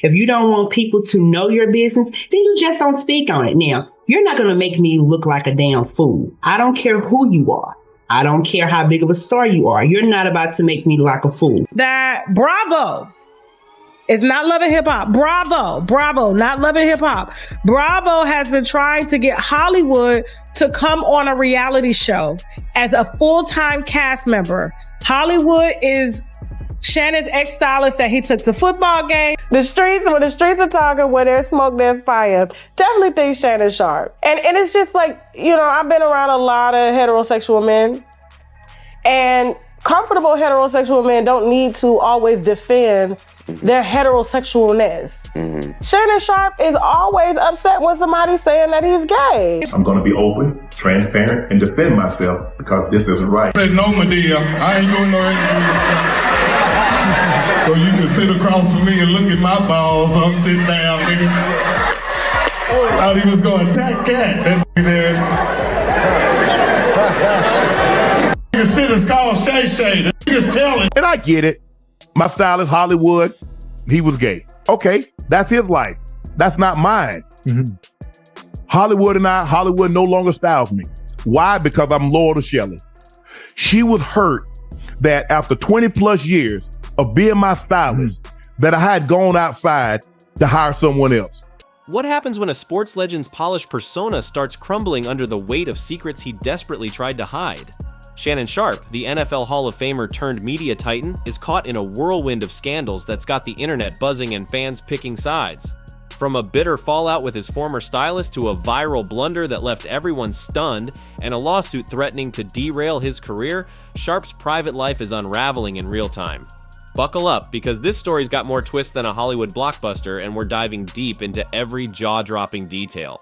If you don't want people to know your business, then you just don't speak on it. Now, you're not going to make me look like a damn fool. I don't care who you are. I don't care how big of a star you are. You're not about to make me like a fool. That Bravo is not Love and Hip Hop. Bravo, not Love and Hip Hop. Bravo has been trying to get Hollywood to come on a reality show as a full-time cast member. Hollywood is Shannon's ex-stylist that he took to football game. When the streets are talking, where there's smoke, there's fire. Definitely think Shannon Sharpe. And it's just like, I've been around a lot of heterosexual men, and comfortable heterosexual men don't need to always defend their heterosexualness. Mm-hmm. Shannon Sharpe is always upset when somebody's saying that he's gay. I'm going to be open, transparent, and defend myself because this isn't right. I said, no, Medea, I ain't doing no interview. So you can sit across from me and look at my balls. I'm sitting down, nigga. I thought he was going to attack Cat. That nigga shit is called Shay Shay. The nigga's telling. And I get it. My stylist, Hollywood, he was gay. Okay, that's his life. That's not mine. Mm-hmm. Hollywood no longer styles me. Why? Because I'm loyal to Shelly. She was hurt that after 20 plus years of being my stylist, that I had gone outside to hire someone else. What happens when a sports legend's polished persona starts crumbling under the weight of secrets he desperately tried to hide? Shannon Sharpe, the NFL Hall of Famer turned media titan, is caught in a whirlwind of scandals that's got the internet buzzing and fans picking sides. From a bitter fallout with his former stylist to a viral blunder that left everyone stunned and a lawsuit threatening to derail his career, Sharpe's private life is unraveling in real time. Buckle up, because this story's got more twists than a Hollywood blockbuster, and we're diving deep into every jaw-dropping detail.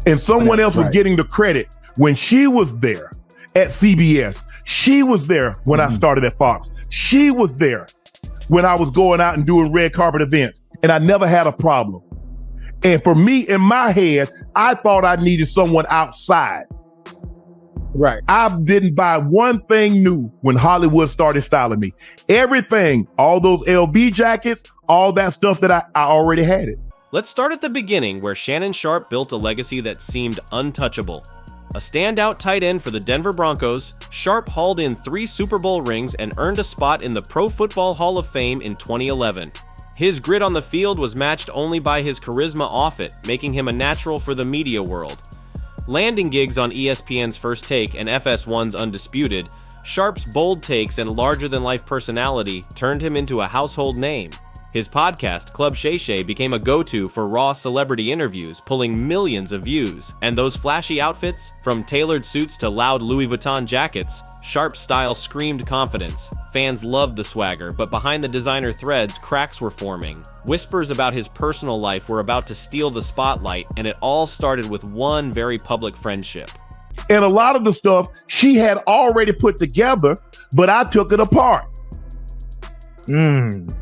And someone else was getting the credit when she was there at CBS. She was there when I started at Fox. She was there when I was going out and doing red carpet events, and I never had a problem. And for me, in my head, I thought I needed someone outside. Right. I didn't buy one thing new when Hollywood started styling me. Everything, all those LV jackets, all that stuff that I already had it. Let's start at the beginning, where Shannon Sharpe built a legacy that seemed untouchable. A standout tight end for the Denver Broncos, Sharpe hauled in 3 Super Bowl rings and earned a spot in the Pro Football Hall of Fame in 2011. His grit on the field was matched only by his charisma off it, making him a natural for the media world. Landing gigs on ESPN's First Take and FS1's Undisputed, Sharpe's bold takes and larger-than-life personality turned him into a household name. His podcast, Club Shay Shay, became a go-to for raw celebrity interviews, pulling millions of views. And those flashy outfits, from tailored suits to loud Louis Vuitton jackets, Sharpe's style screamed confidence. Fans loved the swagger, but behind the designer threads, cracks were forming. Whispers about his personal life were about to steal the spotlight, and it all started with one very public friendship. And a lot of the stuff she had already put together, but I took it apart.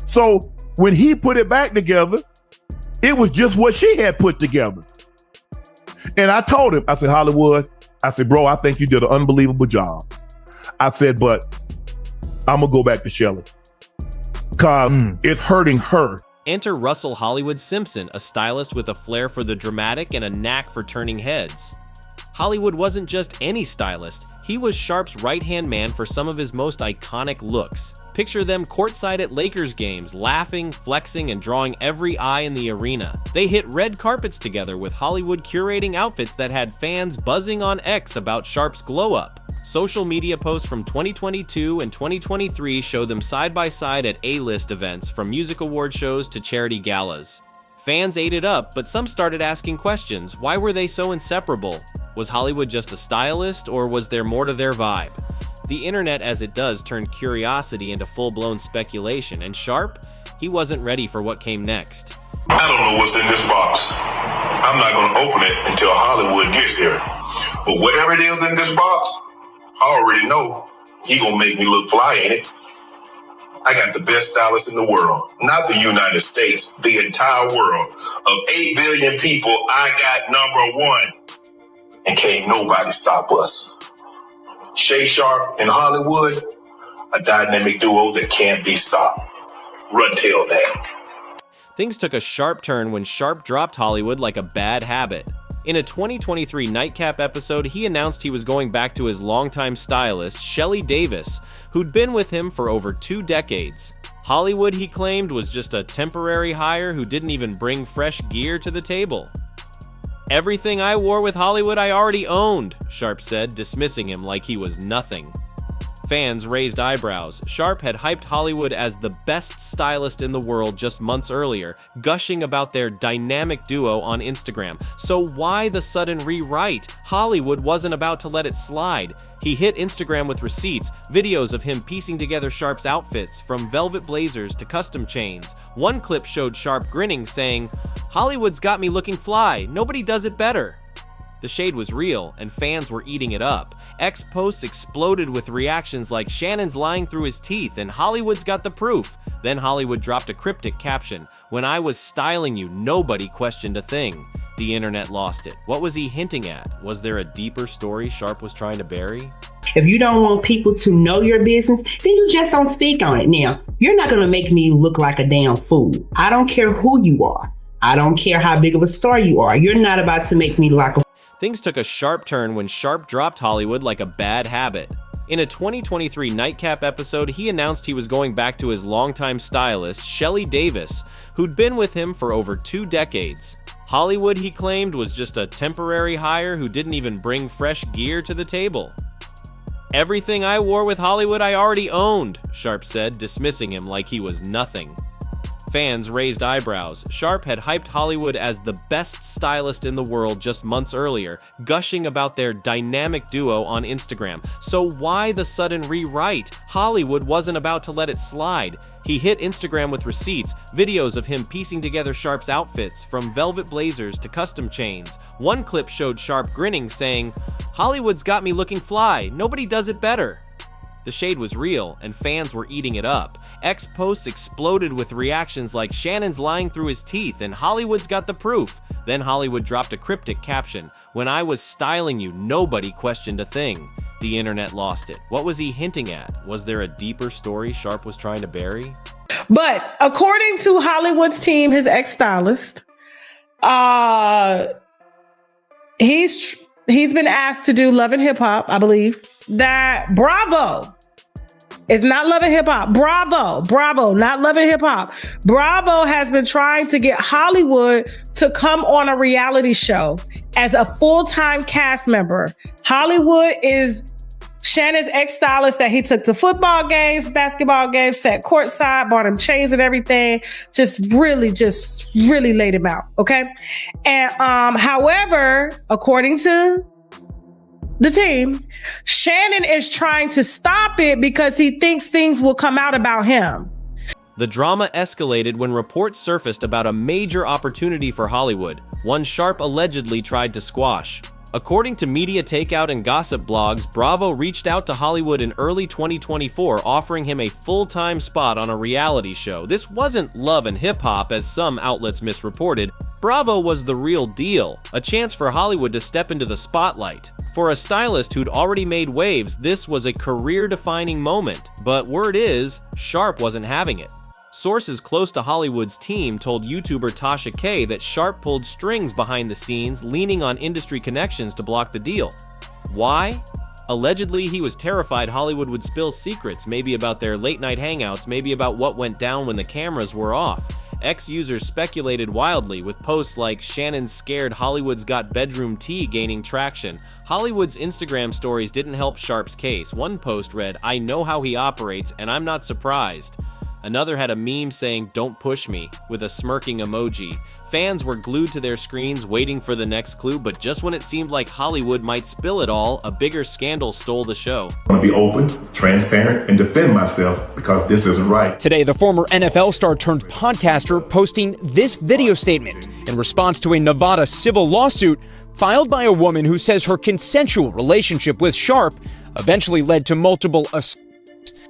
So when he put it back together, it was just what she had put together. And I told him, I said, Hollywood, I said, bro, I think you did an unbelievable job. I said, but I'm going to go back to Shelly because it's hurting her. Enter Russell Hollywood Simpson, a stylist with a flair for the dramatic and a knack for turning heads. Hollywood wasn't just any stylist. He was Sharpe's right-hand man for some of his most iconic looks. Picture them courtside at Lakers games, laughing, flexing, and drawing every eye in the arena. They hit red carpets together, with Hollywood curating outfits that had fans buzzing on X about Sharpe's glow-up. Social media posts from 2022 and 2023 show them side by side at A-list events, from music award shows to charity galas. Fans ate it up, but some started asking questions. Why were they so inseparable? Was Hollywood just a stylist, or was there more to their vibe? The internet, as it does, turned curiosity into full-blown speculation, and Sharpe, he wasn't ready for what came next. I don't know what's in this box. I'm not going to open it until Hollywood gets here. But whatever it is in this box, I already know he going to make me look fly in it. I got the best stylist in the world. Not the United States, the entire world. Of 8 billion people, I got number one. And can't nobody stop us. Shay Sharpe and Hollywood, a dynamic duo that can't be stopped. Run tell that. Things took a sharp turn when Sharpe dropped Hollywood like a bad habit. In a 2023 Nightcap episode, he announced he was going back to his longtime stylist, Shelley Davis, who'd been with him for over 2 decades. Hollywood, he claimed, was just a temporary hire who didn't even bring fresh gear to the table. "Everything I wore with Hollywood I already owned," Sharpe said, dismissing him like he was nothing. Fans raised eyebrows. Sharpe had hyped Hollywood as the best stylist in the world just months earlier, gushing about their dynamic duo on Instagram. So why the sudden rewrite? Hollywood wasn't about to let it slide. He hit Instagram with receipts, videos of him piecing together Sharpe's outfits, from velvet blazers to custom chains. One clip showed Sharpe grinning, saying, "Hollywood's got me looking fly. Nobody does it better." The shade was real, and fans were eating it up. X posts exploded with reactions like "Shannon's lying through his teeth" and "Hollywood's got the proof." Then Hollywood dropped a cryptic caption, "When I was styling you, nobody questioned a thing." The internet lost it. What was he hinting at? Was there a deeper story Sharpe was trying to bury? If you don't want people to know your business, then you just don't speak on it. Now, you're not going to make me look like a damn fool. I don't care who you are. I don't care how big of a star you are. You're not about to make me like a Things took a sharp turn when Sharpe dropped Hollywood like a bad habit. In a 2023 Nightcap episode, he announced he was going back to his longtime stylist, Shelley Davis, who'd been with him for over 2 decades. Hollywood, he claimed, was just a temporary hire who didn't even bring fresh gear to the table. "Everything I wore with Hollywood I already owned," Sharpe said, dismissing him like he was nothing. Fans raised eyebrows. Sharpe had hyped Hollywood as the best stylist in the world just months earlier, gushing about their dynamic duo on Instagram. So why the sudden rewrite? Hollywood wasn't about to let it slide. He hit Instagram with receipts, videos of him piecing together Sharpe's outfits, from velvet blazers to custom chains. One clip showed Sharpe grinning, saying, "Hollywood's got me looking fly. Nobody does it better." The shade was real, and fans were eating it up. X posts exploded with reactions like "Shannon's lying through his teeth" and "Hollywood's got the proof." Then Hollywood dropped a cryptic caption, "When I was styling you, nobody questioned a thing." The internet lost it. What was he hinting at? Was there a deeper story Sharpe was trying to bury? But according to Hollywood's team, his ex-stylist, he's been asked to do Love and Hip Hop, I believe. That Bravo. It's not Love and Hip Hop. Bravo, not Love and Hip Hop. Bravo has been trying to get Hollywood to come on a reality show as a full-time cast member. Hollywood is Shannon's ex-stylist that he took to football games, basketball games, sat courtside, bought him chains and everything. Just really laid him out. Okay. And, however, according to the team, Shannon is trying to stop it because he thinks things will come out about him. The drama escalated when reports surfaced about a major opportunity for Hollywood, one Sharpe allegedly tried to squash. According to media takeout and gossip blogs, Bravo reached out to Hollywood in early 2024, offering him a full-time spot on a reality show. This wasn't Love and Hip Hop, as some outlets misreported. Bravo was the real deal, a chance for Hollywood to step into the spotlight. For a stylist who'd already made waves, this was a career-defining moment. But word is, Sharpe wasn't having it. Sources close to Hollywood's team told YouTuber Tasha K that Sharpe pulled strings behind the scenes, leaning on industry connections to block the deal. Why? Allegedly, he was terrified Hollywood would spill secrets, maybe about their late-night hangouts, maybe about what went down when the cameras were off. Ex-users speculated wildly, with posts like "Shannon's scared Hollywood's got bedroom tea" gaining traction. Hollywood's Instagram stories didn't help Sharpe's case. One post read, "I know how he operates, and I'm not surprised." Another had a meme saying, "Don't push me," with a smirking emoji. Fans were glued to their screens waiting for the next clue, but just when it seemed like Hollywood might spill it all, a bigger scandal stole the show. I'm gonna be open, transparent, and defend myself because this isn't right. Today, the former NFL star turned podcaster posting this video statement in response to a Nevada civil lawsuit filed by a woman who says her consensual relationship with Sharpe eventually led to multiple assaults.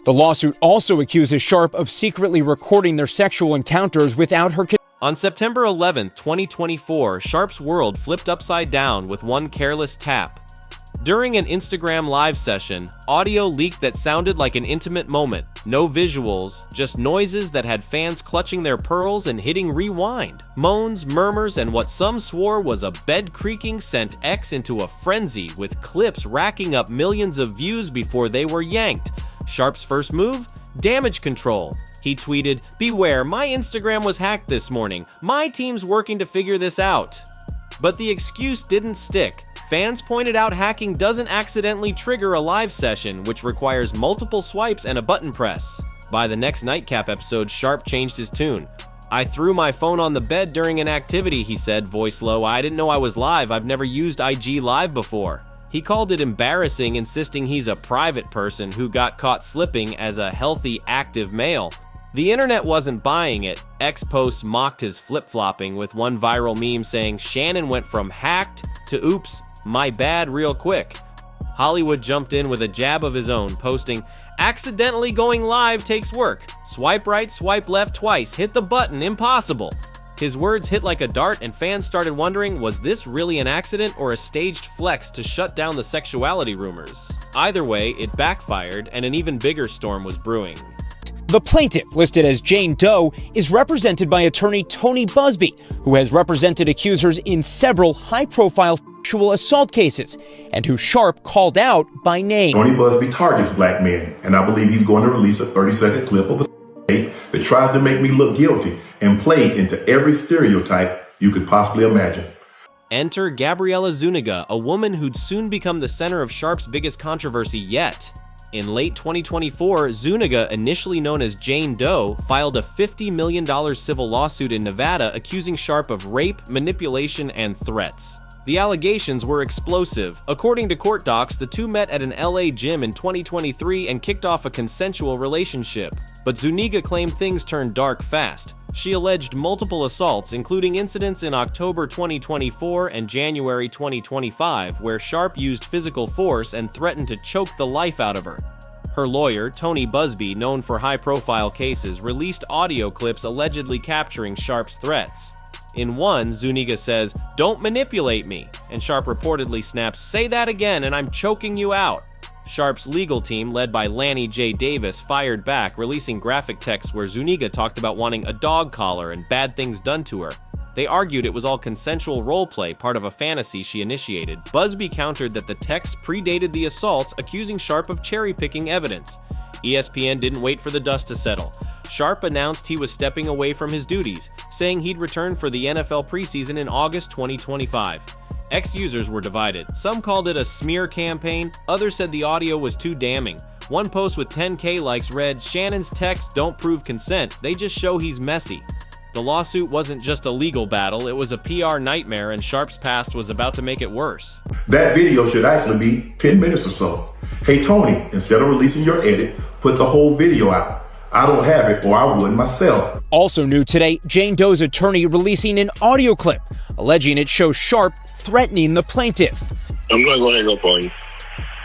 The lawsuit also accuses Sharpe of secretly recording their sexual encounters without her consent. On September 11, 2024, Sharpe's world flipped upside down with one careless tap. During an Instagram live session, audio leaked that sounded like an intimate moment. No visuals, just noises that had fans clutching their pearls and hitting rewind. Moans, murmurs, and what some swore was a bed creaking sent X into a frenzy, with clips racking up millions of views before they were yanked. Sharpe's first move? Damage control. He tweeted, "Beware, my Instagram was hacked this morning. My team's working to figure this out." But the excuse didn't stick. Fans pointed out hacking doesn't accidentally trigger a live session, which requires multiple swipes and a button press. By the next Nightcap episode, Sharpe changed his tune. "I threw my phone on the bed during an activity," he said, voice low. "I didn't know I was live. I've never used IG Live before." He called it embarrassing, insisting he's a private person who got caught slipping as a healthy, active male. The internet wasn't buying it. X posts mocked his flip-flopping, with one viral meme saying Shannon went from hacked to oops, my bad real quick. Hollywood jumped in with a jab of his own, posting, "Accidentally going live takes work. Swipe right, swipe left twice, hit the button, impossible." His words hit like a dart, and fans started wondering, was this really an accident or a staged flex to shut down the sexuality rumors? Either way, it backfired, and an even bigger storm was brewing. The plaintiff, listed as Jane Doe, is represented by attorney Tony Busby, who has represented accusers in several high-profile sexual assault cases, and who Sharpe called out by name. Tony Busby targets black men, and I believe he's going to release a 30-second clip of a tape that tries to make me look guilty and play into every stereotype you could possibly imagine. Enter Gabriella Zuniga, a woman who'd soon become the center of Sharpe's biggest controversy yet. In late 2024, Zuniga, initially known as Jane Doe, filed a $50 million civil lawsuit in Nevada accusing Sharpe of rape, manipulation, and threats. The allegations were explosive. According to court docs, the two met at an LA gym in 2023 and kicked off a consensual relationship. But Zuniga claimed things turned dark fast. She alleged multiple assaults, including incidents in October 2024 and January 2025, where Sharpe used physical force and threatened to choke the life out of her. Her lawyer, Tony Busby, known for high-profile cases, released audio clips allegedly capturing Sharpe's threats. In one, Zuniga says, "Don't manipulate me," and Sharpe reportedly snaps, "Say that again and I'm choking you out." Sharpe's legal team, led by Lanny J. Davis, fired back, releasing graphic texts where Zuniga talked about wanting a dog collar and bad things done to her. They argued it was all consensual roleplay, part of a fantasy she initiated. Busby countered that the texts predated the assaults, accusing Sharpe of cherry-picking evidence. ESPN didn't wait for the dust to settle. Sharpe announced he was stepping away from his duties, saying he'd return for the NFL preseason in August 2025. Ex-users were divided. Some called it a smear campaign, others said the audio was too damning. One post with 10K likes read, "Shannon's texts don't prove consent, they just show he's messy." The lawsuit wasn't just a legal battle, it was a PR nightmare, and Sharpe's past was about to make it worse. That video should actually be 10 minutes or so. Hey Tony, instead of releasing your edit, put the whole video out. I don't have it, or I wouldn't myself. Also new today, Jane Doe's attorney releasing an audio clip, alleging it shows Sharpe threatening the plaintiff. "I'm not going to hang up on you.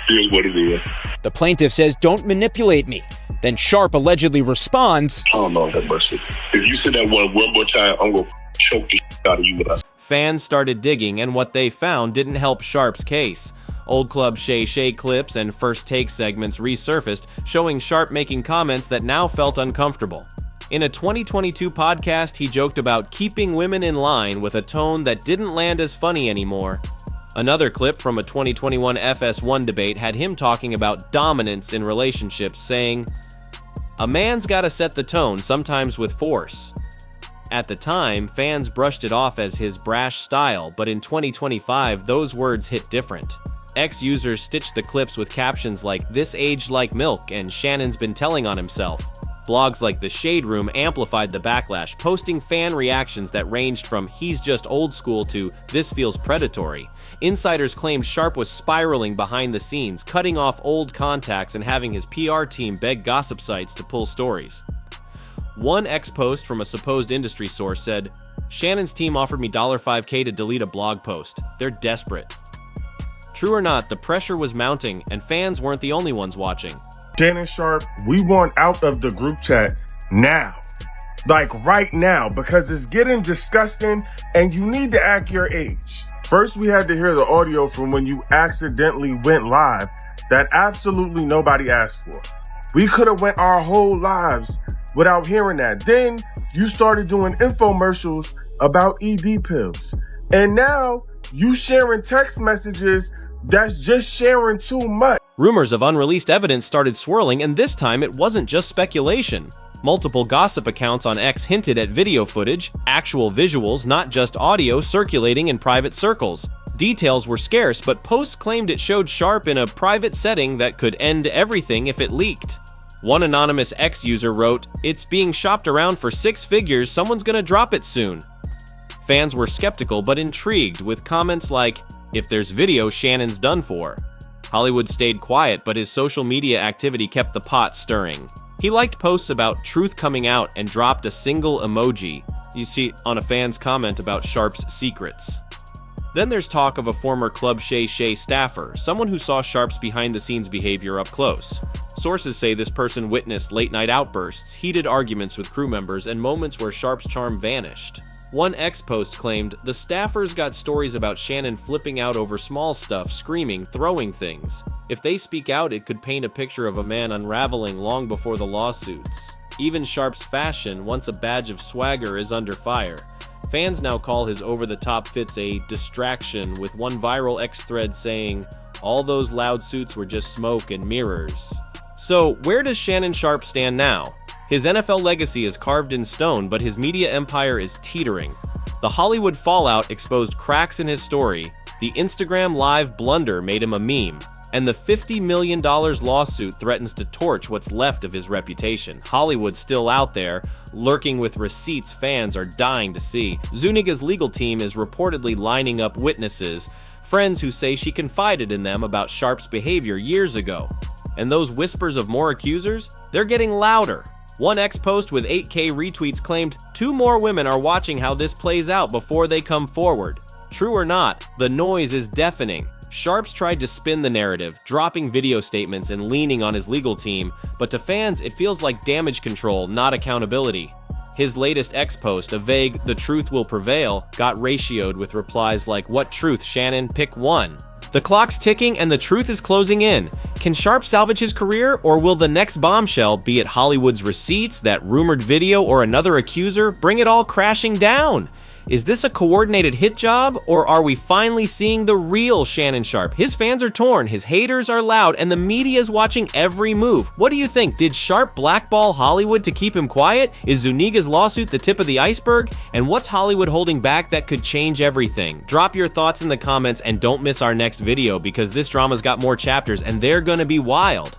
Here's what it is." The plaintiff says, "Don't manipulate me." Then Sharpe allegedly responds, "Oh, Lord have mercy. If you say that one more time, I'm going to choke the shit out of you with us." Fans started digging, and what they found didn't help Sharpe's case. Old Club Shay Shay clips and first take segments resurfaced, showing Sharpe making comments that now felt uncomfortable. In a 2022 podcast, he joked about keeping women in line with a tone that didn't land as funny anymore. Another clip from a 2021 FS1 debate had him talking about dominance in relationships, saying, "A man's gotta set the tone, sometimes with force." At the time, fans brushed it off as his brash style, but in 2025, those words hit different. Ex-users stitched the clips with captions like, "This aged like milk," and "Shannon's been telling on himself." Blogs like The Shade Room amplified the backlash, posting fan reactions that ranged from "he's just old school" to "this feels predatory." Insiders claimed Sharpe was spiraling behind the scenes, cutting off old contacts and having his PR team beg gossip sites to pull stories. One ex-post from a supposed industry source said, "Shannon's team offered me $5K to delete a blog post. They're desperate." True or not, the pressure was mounting, and fans weren't the only ones watching. Shannon Sharpe, we want out of the group chat now. Like right now, because it's getting disgusting and you need to act your age. First, we had to hear the audio from when you accidentally went live that absolutely nobody asked for. We could have went our whole lives without hearing that. Then you started doing infomercials about ED pills. And now you sharing text messages that's just sharing too much. Rumors of unreleased evidence started swirling, and this time it wasn't just speculation. Multiple gossip accounts on X hinted at video footage, actual visuals, not just audio, circulating in private circles. Details were scarce, but posts claimed it showed Sharpe in a private setting that could end everything if it leaked. One anonymous X user wrote, "It's being shopped around for 6 figures, someone's gonna drop it soon." Fans were skeptical but intrigued, with comments like, "If there's video, Shannon's done for." Hollywood stayed quiet, but his social media activity kept the pot stirring. He liked posts about truth coming out and dropped a single emoji, you see on a fan's comment about Sharpe's secrets. Then there's talk of a former Club Shay Shay staffer, someone who saw Sharpe's behind-the-scenes behavior up close. Sources say this person witnessed late-night outbursts, heated arguments with crew members, and moments where Sharpe's charm vanished. One X post claimed, "The staffers got stories about Shannon flipping out over small stuff, screaming, throwing things. If they speak out, it could paint a picture of a man unraveling long before the lawsuits. Even Sharpe's fashion, once a badge of swagger, is under fire." Fans now call his over-the-top fits a distraction, with one viral X thread saying, "All those loud suits were just smoke and mirrors." So, where does Shannon Sharpe stand now? His NFL legacy is carved in stone, but his media empire is teetering. The Hollywood fallout exposed cracks in his story, the Instagram Live blunder made him a meme, and the $50 million lawsuit threatens to torch what's left of his reputation. Hollywood's still out there, lurking with receipts fans are dying to see. Zuniga's legal team is reportedly lining up witnesses, friends who say she confided in them about Sharpe's behavior years ago. And those whispers of more accusers? They're getting louder. One X post with 8K retweets claimed 2 more women are watching how this plays out before they come forward. True or not, the noise is deafening. Sharpe's tried to spin the narrative, dropping video statements and leaning on his legal team, but to fans it feels like damage control, not accountability. His latest X post, a vague "the truth will prevail," got ratioed with replies like, "What truth, Shannon? Pick one." The clock's ticking and the truth is closing in. Can Sharpe salvage his career, or will the next bombshell, be it Hollywood's receipts, that rumored video, or another accuser, bring it all crashing down? Is this a coordinated hit job, or are we finally seeing the real Shannon Sharpe? His fans are torn, his haters are loud, and the media is watching every move. What do you think? Did Sharpe blackball Hollywood to keep him quiet? Is Zuniga's lawsuit the tip of the iceberg? And what's Hollywood holding back that could change everything? Drop your thoughts in the comments and don't miss our next video, because this drama's got more chapters and they're gonna be wild.